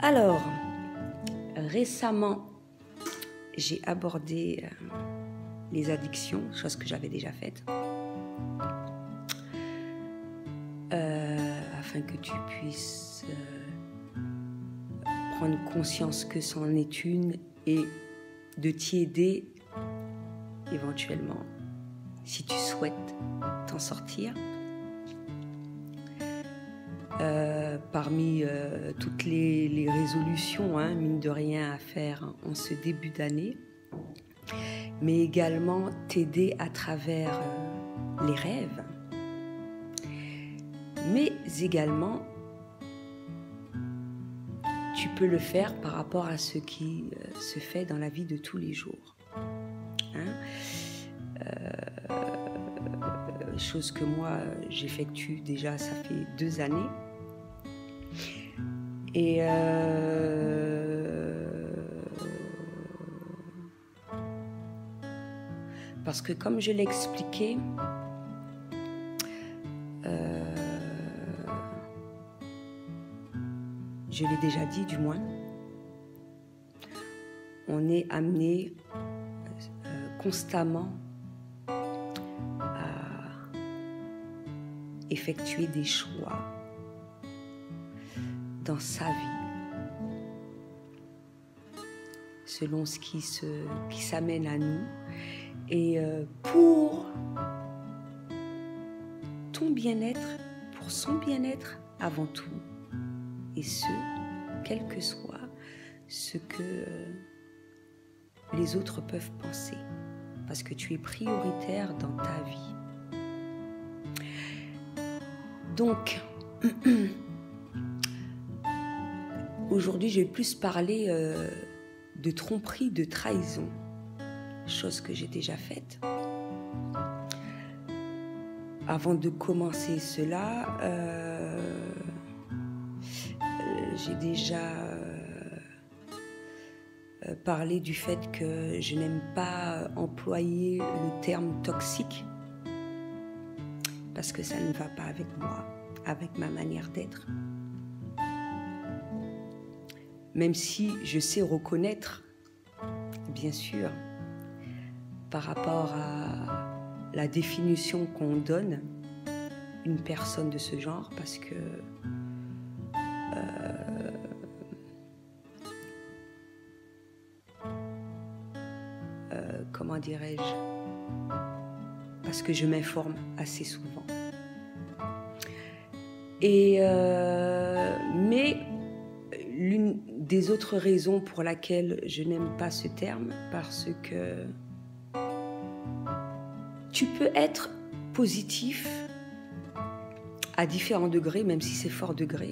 Alors, récemment, j'ai abordé les addictions, chose que j'avais déjà faite, afin que tu puisses prendre conscience que c'en est une et de t'y aider éventuellement, si tu souhaites t'en sortir. Parmi toutes les résolutions, mine de rien, à faire en ce début d'année, mais également t'aider à travers les rêves, mais également tu peux le faire par rapport à ce qui se fait dans la vie de tous les jours. Chose que moi j'effectue déjà, ça fait 2 années. Et parce que comme je l'ai expliqué, je l'ai déjà dit du moins, on est amené constamment à effectuer des choix dans sa vie, selon ce qui s'amène à nous, et pour ton bien-être, pour son bien-être avant tout, et ce, quel que soit ce que les autres peuvent penser, parce que tu es prioritaire dans ta vie. Donc, aujourd'hui, je vais plus parler de tromperie, de trahison, chose que j'ai déjà faite. Avant de commencer cela, j'ai déjà parlé du fait que je n'aime pas employer le terme toxique, parce que ça ne va pas avec moi, avec ma manière d'être. Même si je sais reconnaître, bien sûr, par rapport à la définition qu'on donne une personne de ce genre, parce que comment dirais-je, parce que je m'informe assez souvent. Et mais l'une des autres raisons pour laquelle je n'aime pas ce terme, parce que tu peux être positif à différents degrés, même si c'est fort degré,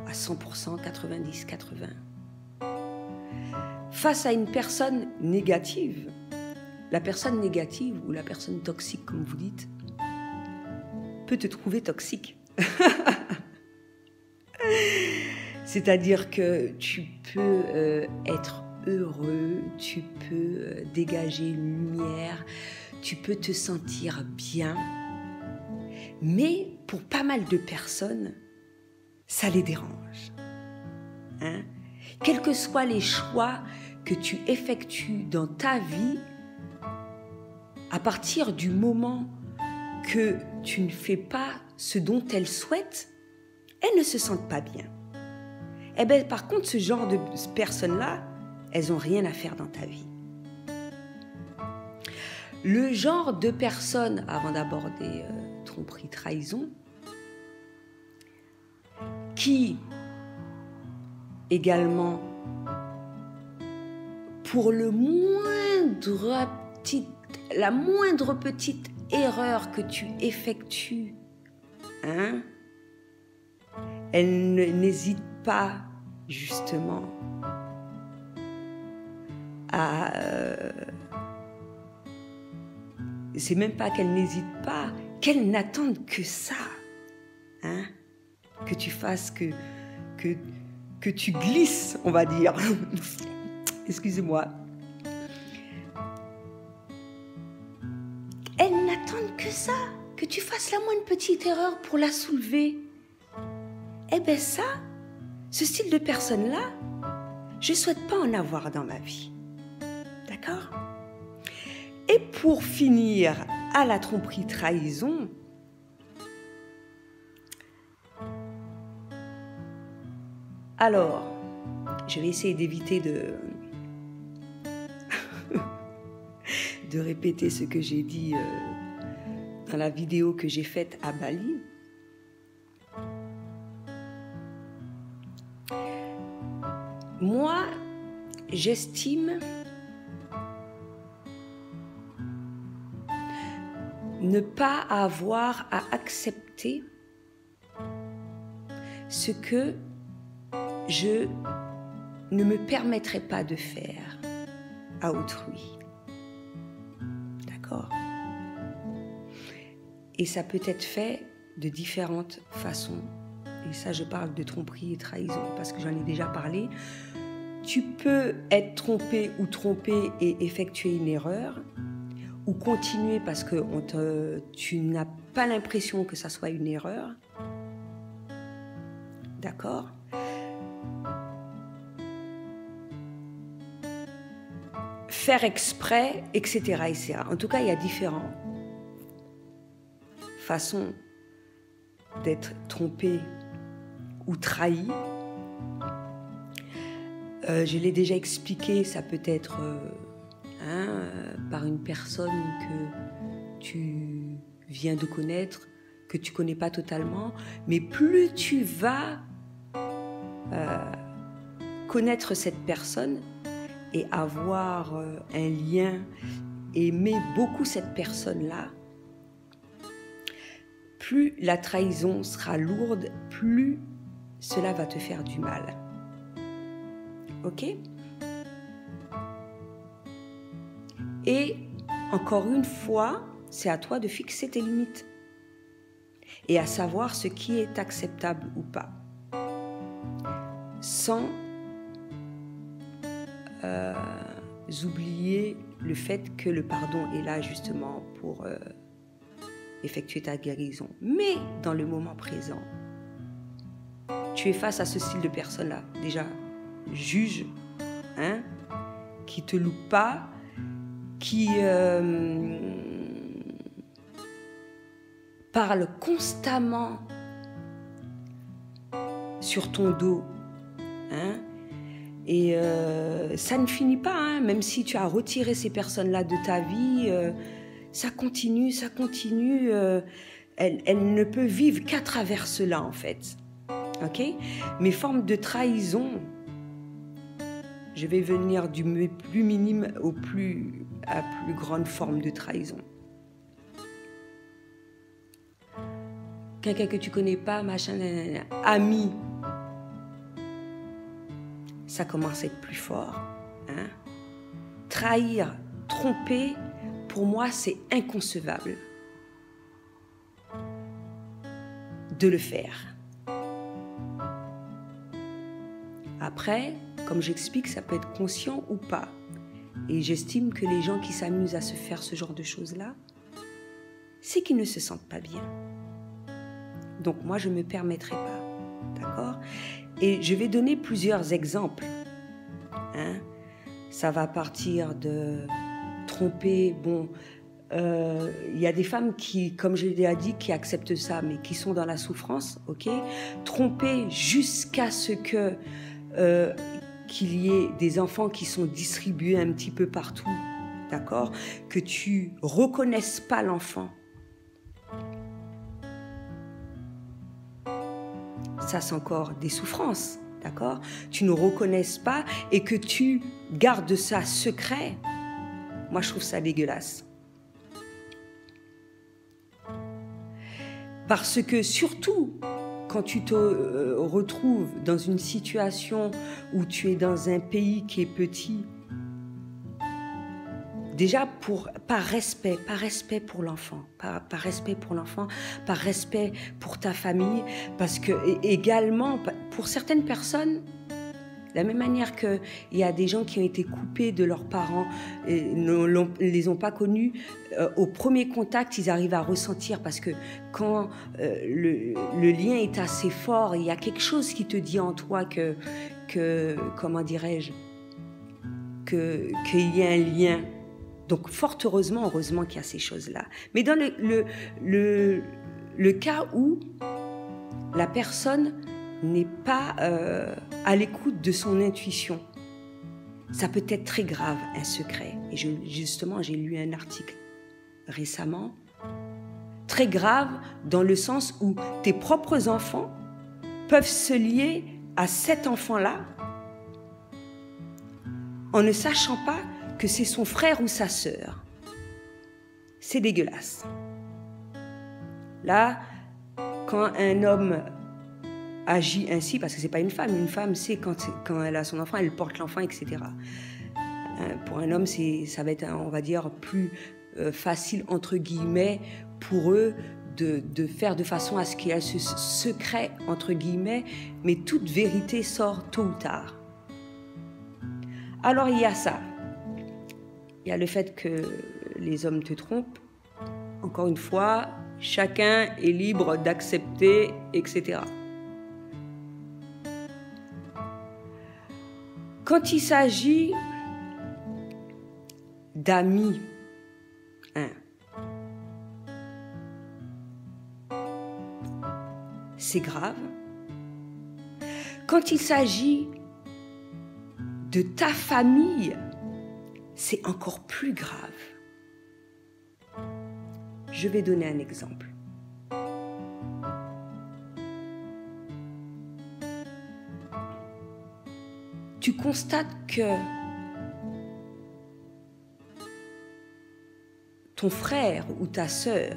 à 100%, 90, 80. Face à une personne négative, la personne négative ou la personne toxique, comme vous dites, peut te trouver toxique. C'est-à-dire que tu peux être heureux, tu peux dégager une lumière, tu peux te sentir bien. Mais pour pas mal de personnes, ça les dérange. Quels que soient les choix que tu effectues dans ta vie, à partir du moment que tu ne fais pas ce dont elles souhaitent, elles ne se sentent pas bien. Eh bien, par contre, ce genre de personnes-là, elles n'ont rien à faire dans ta vie. Le genre de personnes, avant d'aborder tromperie, trahison, qui également, pour la moindre petite erreur que tu effectues, elle n'hésite pas justement à... c'est même pas qu'elle n'hésite pas, qu'elle n'attende que ça, que tu fasses, que tu glisses, on va dire. Excusez-moi. Elles n'attendent que ça, que tu fasses la moindre petite erreur pour la soulever. Eh bien ça, ce style de personne-là, je ne souhaite pas en avoir dans ma vie. D'accord? Et pour finir à la tromperie trahison, alors, je vais essayer d'éviter de répéter ce que j'ai dit dans la vidéo que j'ai faite à Bali. Moi, j'estime ne pas avoir à accepter ce que je ne me permettrai pas de faire à autrui. D'accord? Et ça peut être fait de différentes façons. Et ça, je parle de tromperie et trahison parce que j'en ai déjà parlé. Tu peux être trompé ou trompé et effectuer une erreur, ou continuer parce que tu n'as pas l'impression que ça soit une erreur. D'accord? Faire exprès, etc., etc. En tout cas, il y a différentes façons d'être trompé ou trahi. Je l'ai déjà expliqué, ça peut être par une personne que tu viens de connaître, que tu ne connais pas totalement, mais plus tu vas connaître cette personne et avoir un lien, aimer beaucoup cette personne-là, plus la trahison sera lourde, plus cela va te faire du mal. Ok? Et encore une fois, c'est à toi de fixer tes limites et à savoir ce qui est acceptable ou pas, sans oublier le fait que le pardon est là justement pour effectuer ta guérison. Mais dans le moment présent, tu es face à ce style de personne-là. Déjà, juge, qui te loupe pas, qui parle constamment sur ton dos, et ça ne finit pas, même si tu as retiré ces personnes-là de ta vie, ça continue, elle ne peut vivre qu'à travers cela en fait. Ok? Mes formes de trahison, je vais venir du plus minime à plus grande forme de trahison. Quelqu'un que tu connais pas, machin, nanana, ami, ça commence à être plus fort. Trahir, tromper, pour moi, c'est inconcevable de le faire. Après, comme j'explique, ça peut être conscient ou pas. Et j'estime que les gens qui s'amusent à se faire ce genre de choses-là, c'est qu'ils ne se sentent pas bien. Donc moi, je ne me permettrai pas. D'accord? Et je vais donner plusieurs exemples. Ça va partir de tromper. Bon, y a des femmes qui, comme je l'ai dit, qui acceptent ça, mais qui sont dans la souffrance, ok? Tromper jusqu'à ce que qu'il y ait des enfants qui sont distribués un petit peu partout, d'accord? Que tu reconnaisses pas l'enfant. Ça, c'est encore des souffrances, d'accord? Tu ne reconnaisses pas et que tu gardes ça secret. Moi, je trouve ça dégueulasse. Parce que surtout, quand tu te retrouves dans une situation où tu es dans un pays qui est petit, déjà par respect pour l'enfant, par respect pour l'enfant, par respect pour ta famille, parce que également, pour certaines personnes, De la même manière qu'il y a des gens qui ont été coupés de leurs parents, et ne les ont pas connus, au premier contact, ils arrivent à ressentir, parce que quand le lien est assez fort, il y a quelque chose qui te dit en toi comment dirais-je, qu'il y a un lien. Donc fort heureusement qu'il y a ces choses-là. Mais dans le cas où la personne n'est pas à l'écoute de son intuition, ça peut être très grave, un secret. Et justement, j'ai lu un article récemment, très grave dans le sens où tes propres enfants peuvent se lier à cet enfant-là en ne sachant pas que c'est son frère ou sa sœur. C'est dégueulasse. Là, quand un homme agit ainsi, parce que c'est pas une femme c'est quand elle a son enfant, elle porte l'enfant, etc. Pour un homme, ça va être, on va dire, plus facile, entre guillemets, pour eux de faire de façon à ce qu'il y ait ce secret, entre guillemets, mais toute vérité sort tôt ou tard. Alors il y a ça. Il y a le fait que les hommes te trompent. Encore une fois, chacun est libre d'accepter, etc. Quand il s'agit d'amis, c'est grave. Quand il s'agit de ta famille, c'est encore plus grave. Je vais donner un exemple. Tu constates que ton frère ou ta sœur,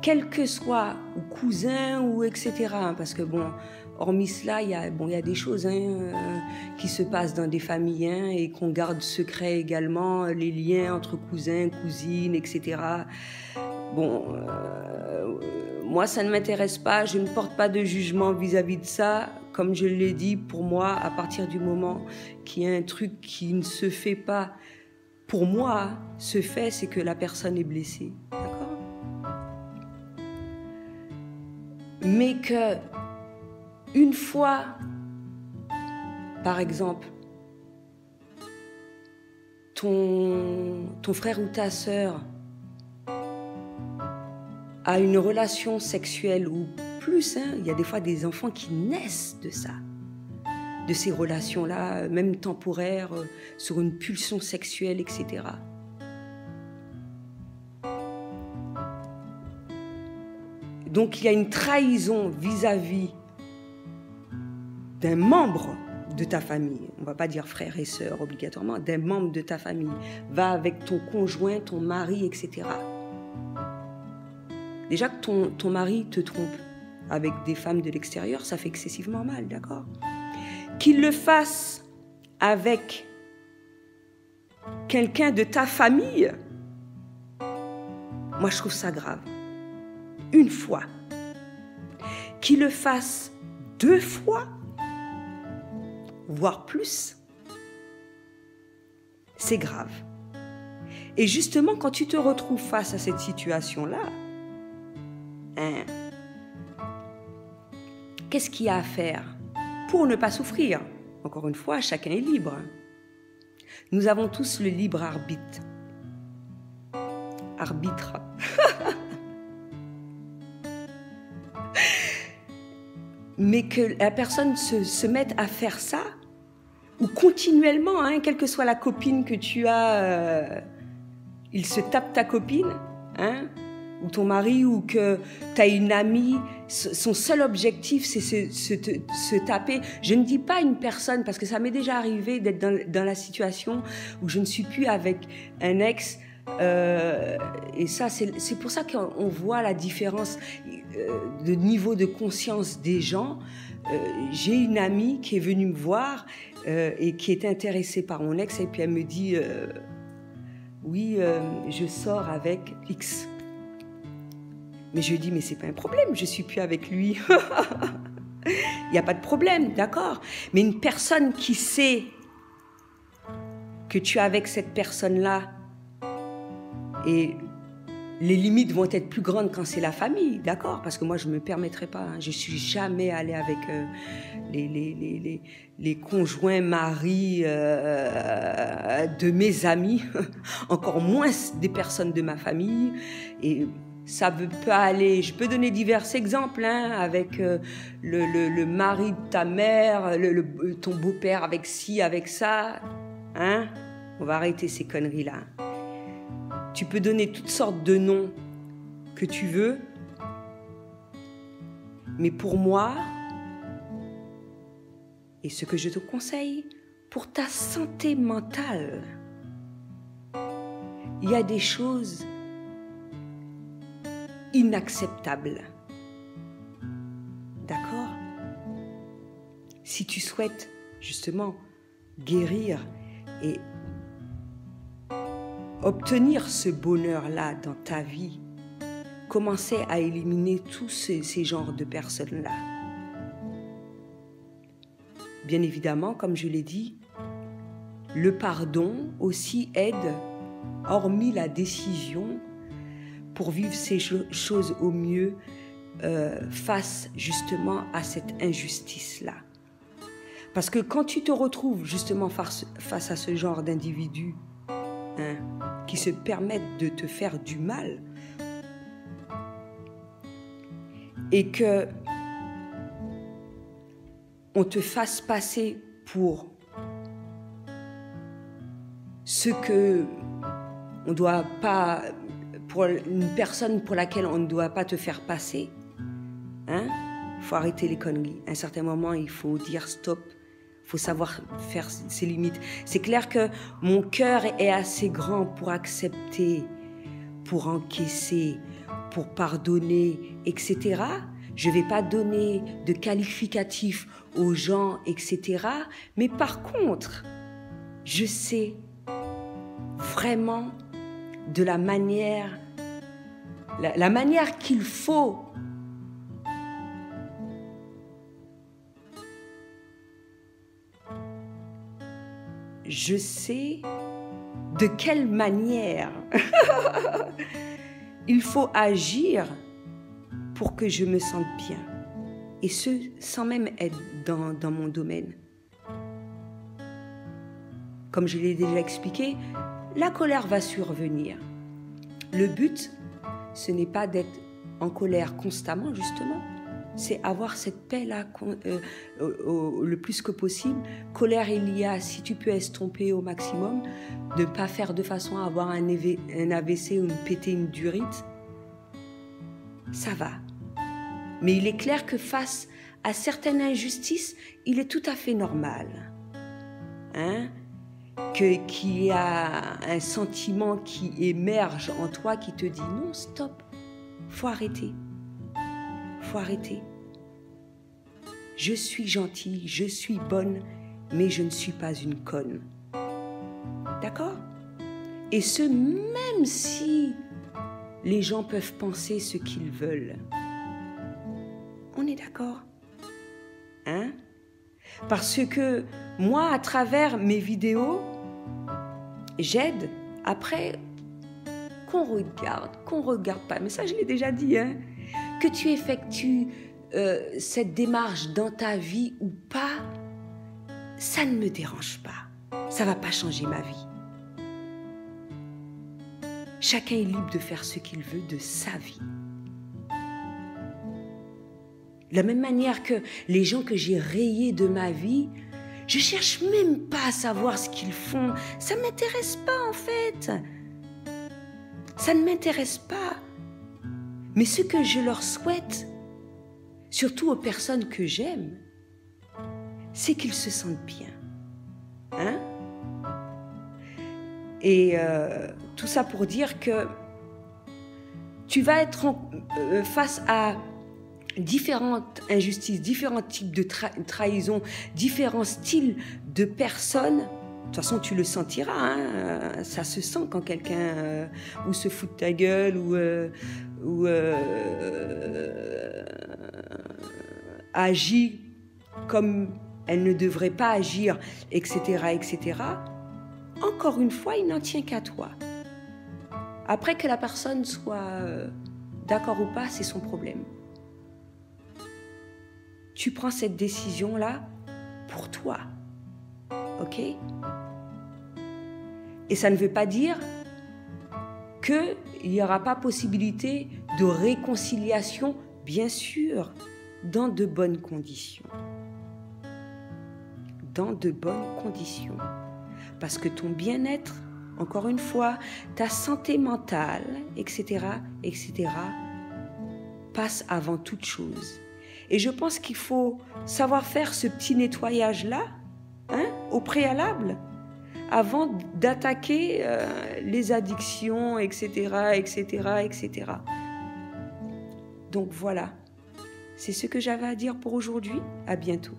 quel que soit, ou cousin, ou etc., parce que bon, hormis cela, il y a des choses qui se passent dans des familles et qu'on garde secret également, les liens entre cousins, cousines, etc. Bon, moi, ça ne m'intéresse pas, je ne porte pas de jugement vis-à-vis de ça. Comme je l'ai dit, pour moi, à partir du moment qu'il y a un truc qui ne se fait pas, pour moi, se fait, c'est que la personne est blessée. D'accord ? Mais que une fois, par exemple, ton frère ou ta sœur a une relation sexuelle ou plus, il y a des fois des enfants qui naissent de ça, de ces relations-là, même temporaires, sur une pulsion sexuelle, etc. Donc il y a une trahison vis-à-vis d'un membre de ta famille, on ne va pas dire frère et sœur obligatoirement, d'un membre de ta famille, va avec ton conjoint, ton mari, etc. Déjà que ton mari te trompe avec des femmes de l'extérieur, ça fait excessivement mal, d'accord ? Qu'il le fasse avec quelqu'un de ta famille, moi je trouve ça grave. Une fois. Qu'il le fasse 2 fois, voire plus, c'est grave. Et justement, quand tu te retrouves face à cette situation-là, qu'est-ce qu'il y a à faire pour ne pas souffrir? Encore une fois, chacun est libre. Nous avons tous le libre arbitre. Mais que la personne se mette à faire ça, ou continuellement, quelle que soit la copine que tu as, il se tape ta copine, ou ton mari, ou que tu as une amie, son seul objectif, c'est se taper. Je ne dis pas une personne, parce que ça m'est déjà arrivé d'être dans la situation où je ne suis plus avec un ex, et ça, c'est pour ça qu'on voit la différence de niveau de conscience des gens. J'ai une amie qui est venue me voir et qui est intéressée par mon ex, et puis elle me dit oui, je sors avec X. Mais je lui dis, mais c'est pas un problème, je suis plus avec lui. Il n'y a pas de problème, d'accord? Mais une personne qui sait que tu es avec cette personne-là, et les limites vont être plus grandes quand c'est la famille, d'accord? Parce que moi, je ne me permettrai pas. Hein. Je ne suis jamais allée avec les conjoints maris de mes amis, encore moins des personnes de ma famille. Et ça peut aller, je peux donner divers exemples, hein, avec le mari de ta mère, ton beau-père avec ci, avec ça. Hein? On va arrêter ces conneries-là. Tu peux donner toutes sortes de noms que tu veux, mais pour moi, et ce que je te conseille, pour ta santé mentale, il y a des choses inacceptables. D'accord? Si tu souhaites justement guérir et obtenir ce bonheur-là dans ta vie, commencer à éliminer tous ces genres de personnes-là. Bien évidemment, comme je l'ai dit, le pardon aussi aide, hormis la décision, pour vivre ces choses au mieux face justement à cette injustice-là. Parce que quand tu te retrouves justement face à ce genre d'individus, hein, qui se permettent de te faire du mal et que on te fasse passer pour ce que on doit pas, pour une personne pour laquelle on ne doit pas te faire passer, hein, faut arrêter les conneries. À un certain moment, il faut dire stop. Il faut savoir faire ses limites. C'est clair que mon cœur est assez grand pour accepter, pour encaisser, pour pardonner, etc. Je ne vais pas donner de qualificatifs aux gens, etc. Mais par contre, je sais vraiment de la manière qu'il faut je sais de quelle manière il faut agir pour que je me sente bien. Et ce, sans même être dans mon domaine. Comme je l'ai déjà expliqué, la colère va survenir. Le but, ce n'est pas d'être en colère constamment, justement. C'est avoir cette paix-là le plus que possible. Colère, il y a, si tu peux estomper au maximum, de ne pas faire de façon à avoir un AVC ou péter une durite, ça va. Mais il est clair que face à certaines injustices, il est tout à fait normal, hein, qu'il y a un sentiment qui émerge en toi qui te dit non, stop, faut arrêter. Faut arrêter. Je suis gentille, je suis bonne, mais je ne suis pas une conne. D'accord? Et ce, même si les gens peuvent penser ce qu'ils veulent. On est d'accord? Hein? Parce que moi, à travers mes vidéos, j'aide, après, qu'on regarde pas, mais ça je l'ai déjà dit, hein, que tu effectues cette démarche dans ta vie ou pas, ça ne me dérange pas. Ça ne va pas changer ma vie. Chacun est libre de faire ce qu'il veut de sa vie. De la même manière que les gens que j'ai rayés de ma vie, je cherche même pas à savoir ce qu'ils font. Ça ne m'intéresse pas en fait. Ça ne m'intéresse pas. Mais ce que je leur souhaite, surtout aux personnes que j'aime, c'est qu'ils se sentent bien. Hein? Et tout ça pour dire que tu vas être face à différentes injustices, différents types de trahison, différents styles de personnes. De toute façon, tu le sentiras, hein, ça se sent quand quelqu'un ou se fout de ta gueule ou agit comme elle ne devrait pas agir, etc., etc., encore une fois, il n'en tient qu'à toi. Après que la personne soit d'accord ou pas, c'est son problème. Tu prends cette décision-là pour toi. Ok? Et ça ne veut pas dire qu'il n'y aura pas possibilité de réconciliation, bien sûr, dans de bonnes conditions. Dans de bonnes conditions. Parce que ton bien-être, encore une fois, ta santé mentale, etc., etc., passe avant toute chose. Et je pense qu'il faut savoir faire ce petit nettoyage-là, au préalable, avant d'attaquer les addictions, etc., etc., etc. Donc voilà, c'est ce que j'avais à dire pour aujourd'hui. À bientôt.